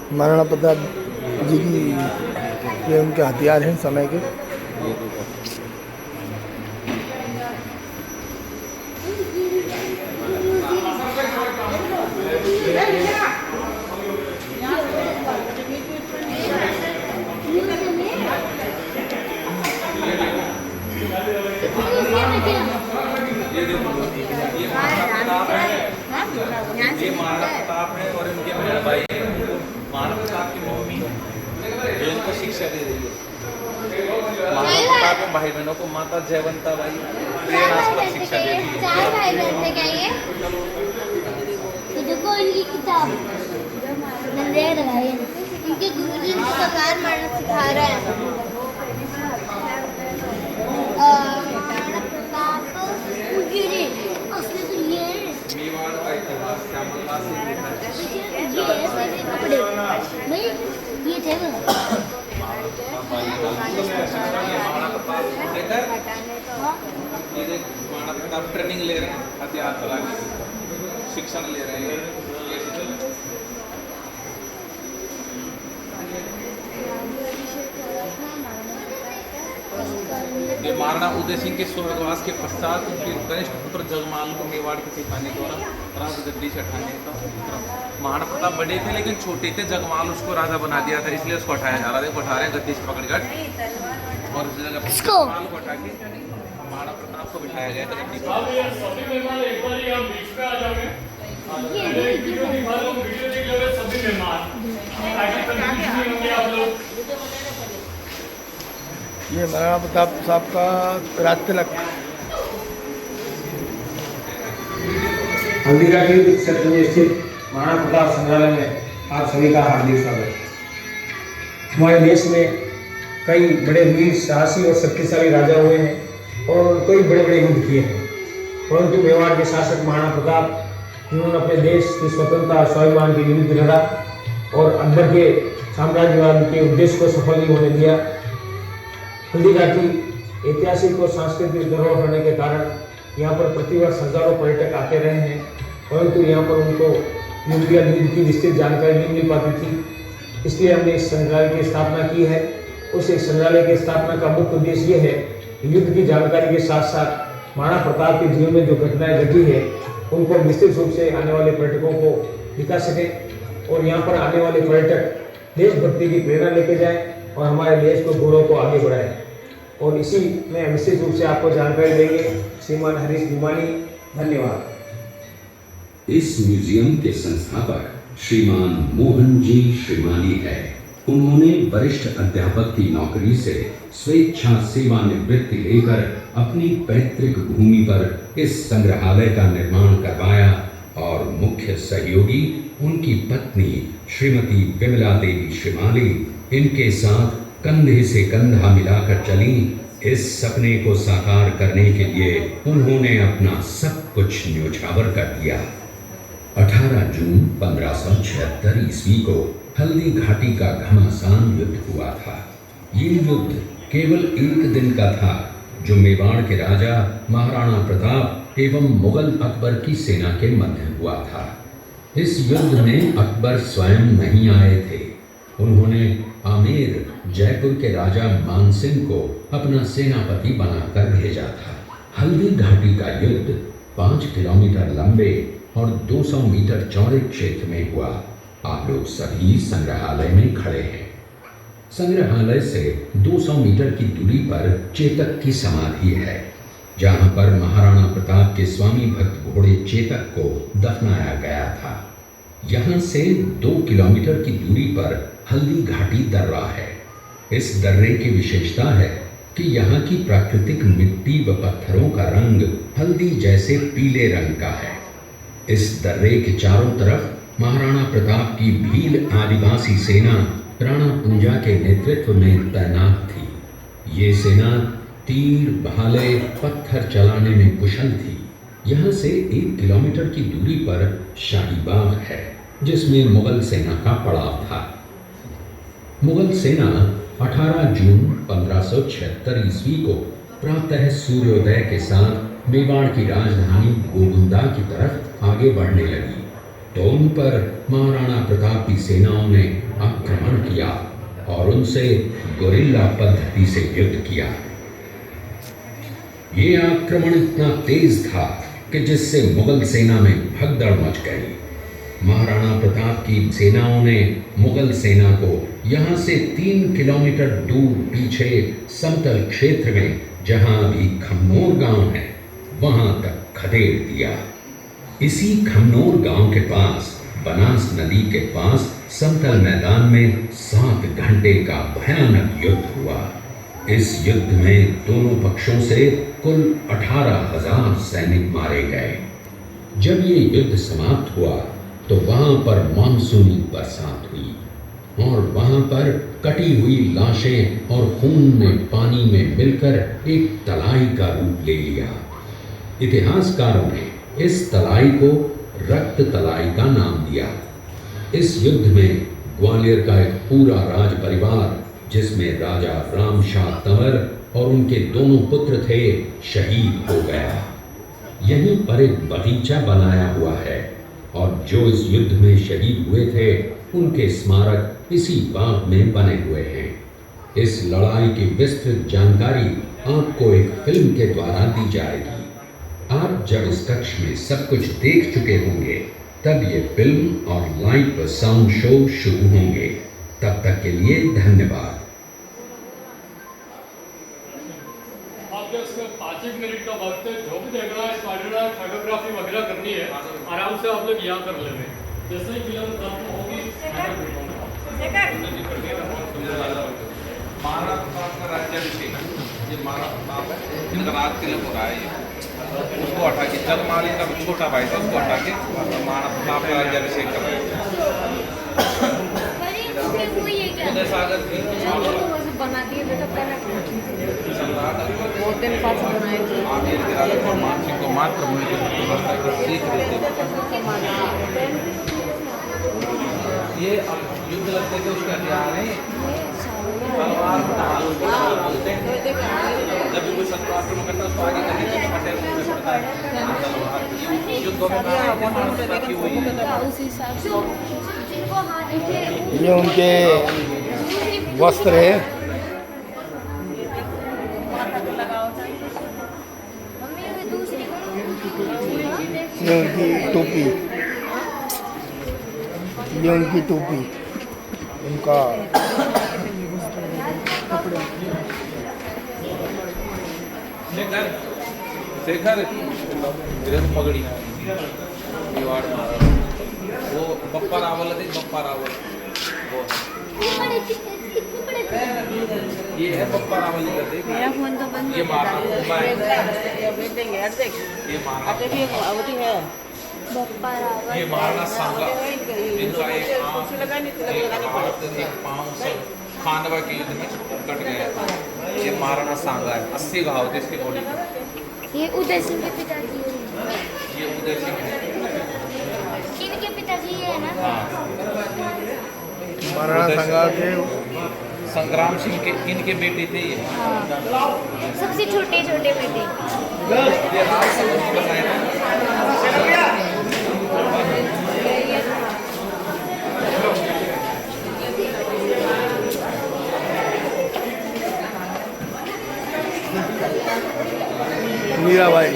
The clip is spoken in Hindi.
महाराणा प्रताप जी की ये उनके हथियार हैं समय के। ये महाराणा प्रताप है और इनके मेरा भाई है महाराणा प्रताप की मम्मी जो इनको शिक्षा दे रही है। महाराणा प्रताप के भाई बहनों को माता जयवंता बाई प्रेरणास्पद शिक्षा दे रही है। चार भाई बहन थे क्या ये? देखो इनकी किताब नंदे भाई इनके गुरुजी इनको तलवार मारना सिखा रहे हैं। महाराणा प्रताप उनके असली तो ये है। मेवाड़ का इतिहास श्यामला से लिखा है। ये ऐसे कपड़े नहीं ये थे वो। महाराणा प्रताप लेकर ये देख महाराणा प्रताप ट्रेनिंग ले रहे हैं, हथियार चला के शिक्षण ले रहे हैं। ये महाराणा उदय सिंह के स्वर्गवास के पश्चात उनके कनिष्ठ पुत्र जगमाल को मेवाड़ के सिपाही द्वारा राजगद्दी से हटाने का महाराणा प्रताप बड़े थे लेकिन छोटे थे। जगमाल उसको राजा बना दिया था इसलिए उसको हटाया जा रहा था। उठा रहे हैं गद्दी से पकड़कर और उस जगह जगमाल को हटा के महाराणा प्रताप को बिठाया गया था गद्दी पर। ये महाराणा प्रताप साहब का राज तिलक। हल्दीघाटी क्षेत्र में स्थित महाराणा प्रताप संग्रहालय में आप सभी का हार्दिक स्वागत। हमारे देश में कई बड़े वीर साहसी और शक्तिशाली राजा हुए हैं और कई बड़े बड़े युद्ध किए हैं, परंतु मेवाड़ के शासक महाराणा प्रताप जिन्होंने अपने देश की स्वतंत्रता स्वाभिमान के विरुद्ध लड़ा और अकबर के साम्राज्यवाद के उद्देश्य को सफल नहीं होने दिया। हल्दीघाटी ऐतिहासिक और सांस्कृतिक धरोहर होने के कारण यहाँ पर प्रतिवर्ष हजारों पर्यटक आते रहे हैं, परंतु यहाँ पर उनको युद्ध की विस्तृत जानकारी नहीं मिल पाती थी। इसलिए हमने इस संग्रहालय की स्थापना की है। उस संग्रहालय की स्थापना का मुख्य उद्देश्य ये है कि युद्ध की जानकारी के साथ साथ महाराणा प्रताप के जीवन में जो घटनाएं घटी है उनको विस्तृत रूप से आने वाले पर्यटकों को दिखा सकें और यहाँ पर आने वाले पर्यटक देशभक्ति की प्रेरणा लेके जाएं और हमारे देश को गौरव को आगे बढ़ाएं। और इसी में विशेष रूप से आपको जानकारी देंगे श्रीमान हरीश गुमानी। धन्यवाद। इस म्यूजियम के संस्थापक श्रीमान मोहन जी श्रीमाली है। उन्होंने वरिष्ठ अध्यापक की नौकरी से स्वेच्छा सेवानिवृत्ति लेकर अपनी पैतृक भूमि पर इस संग्रहालय का निर्माण करवाया और मुख्य सहयोगी उनकी पत्नी श्रीमती विमला देवी श्रीमाली इनके साथ कंधे से कंधा मिलाकर चली। इस सपने को साकार करने के लिए उन्होंने अपना सब कुछ न्योछावर कर दिया। 18 जून 1576 ईस्वी को हल्दी घाटी का घमासान युद्ध हुआ था। ये युद्ध केवल एक दिन का था जो मेवाड़ के राजा महाराणा प्रताप एवं मुगल अकबर की सेना के मध्य हुआ था। इस युद्ध में अकबर स्वयं नहीं आए थे। उन्होंने आमेर जयपुर के राजा मानसिंह को अपना सेनापति बनाकर भेजा था। हल्दी घाटी का युद्ध 5 किलोमीटर लंबे और 200 मीटर चौड़े क्षेत्र में हुआ। आप लोग सभी संग्रहालय में खड़े हैं। संग्रहालय से 200 मीटर की दूरी पर चेतक की समाधि है, जहां पर महाराणा प्रताप के स्वामी भक्त घोड़े चेतक को दफनाया गया था। यहाँ से 2 किलोमीटर की दूरी पर हल्दी घाटी दर्रा है। इस दर्रे की विशेषता है कि यहाँ की प्राकृतिक मिट्टी व पत्थरों का रंग हल्दी जैसे पीले रंग का है। इस दर्रे के चारों तरफ महाराणा प्रताप की भील आदिवासी सेना राणा पूंजा के नेतृत्व में तैनात थी। ये सेना तीर, भाले, पत्थर चलाने में कुशल थी। यहाँ से 1 किलोमीटर की दूरी पर शाही बाग है, जिसमें मुगल सेना का पड़ाव था। मुगल सेना 18 जून 1576 ईस्वी को प्रातः सूर्योदय के साथ मेवाड़ की राजधानी गोगुंदा की तरफ आगे बढ़ने लगी। तो उन पर महाराणा प्रताप की सेनाओं ने आक्रमण किया और उनसे गुरिल्ला पद्धति से युद्ध किया। ये आक्रमण इतना तेज था कि जिससे मुगल सेना में भगदड़ मच गई। महाराणा प्रताप की सेनाओं ने मुगल सेना को यहाँ से 3 किलोमीटर दूर पीछे समतल क्षेत्र में, जहाँ अभी खमनोर गांव है, वहां तक खदेड़ दिया। इसी खमनोर गांव के पास बनास नदी के पास समतल मैदान में 7 घंटे का भयानक युद्ध हुआ। इस युद्ध में दोनों पक्षों से कुल 18,000 सैनिक मारे गए। जब ये युद्ध समाप्त हुआ तो वहां पर मानसूनी बरसात हुई और वहां पर कटी हुई लाशें और खून ने पानी में मिलकर एक तलाई का रूप ले लिया। इतिहासकारों ने इस तलाई को रक्त तलाई का नाम दिया। इस युद्ध में ग्वालियर का एक पूरा राज परिवार, जिसमें राजा राम शाह तंवर और उनके दोनों पुत्र थे, शहीद हो गया। यहीं पर एक बगीचा बनाया हुआ है और जो इस युद्ध में शहीद हुए थे उनके स्मारक इसी बाग में बने हुए हैं। इस लड़ाई की विस्तृत जानकारी आपको एक फिल्म के द्वारा दी जाएगी। आप जब इस कक्ष में सब कुछ देख चुके होंगे तब ये फिल्म और लाइव व साउंड शो शुरू होंगे। तब तक के लिए धन्यवाद। आपके उसमें 5 मिनट का वक्त है, जो भी देखना है, फोटोग्राफी वगैरह करनी है, आराम से आप लोग यहाँ कर लेंगे। जैसे ही फिल्म खत्म होगी महाराणा प्रताप का राज्याभिषेक, ये महाराणा प्रताप है, इनका राज तिलक हो रहा है। ये उसको हटा के जगमाल का छोटा भाई था, उसको हटा के महाराणा प्रताप का राज्याभिषेक कर रहे हैं। उदय सागर की बना दिए बेटा सम्राट मानसिंह को मातृभूमि की व्यवस्था की सीख देते। ये अब युद्ध लगते थे उसका ध्यान है। तलवार बोलते हैं, जब भी कोई शत्रु आक्रमण करता है उसको आगे करने के लिए फटे मुंह में पड़ता है तलवार। युद्धों में की हुई है। ये उनके वस्त्र है। ये उनकी टोपी, ये उनकी टोपी, उनका शेखर शेखर पगड़ी दीवार मारा वो बप्पा रावल है। बप्पा रावल वो ये है बप्पा रावल जी का। देख मेरा फोन तो बंद ये मारा बप्पा रावल ये महाराणा सांगा, इनका एक हाथ एक पाँव सब खानवा के युद्ध में कट गया था। ये महाराणा सांगा है, 80 घाव थे इसकी बॉडी में। ये उदय सिंह के पिताजी है। ये उदय सिंह है, इनके पिताजी है ना। महाराणा संगा के संग्राम सिंह के इनके बेटे थे ये। सबसे छोटे छोटे बेटे। ये राज समूह बनाए थे। मीराबाई,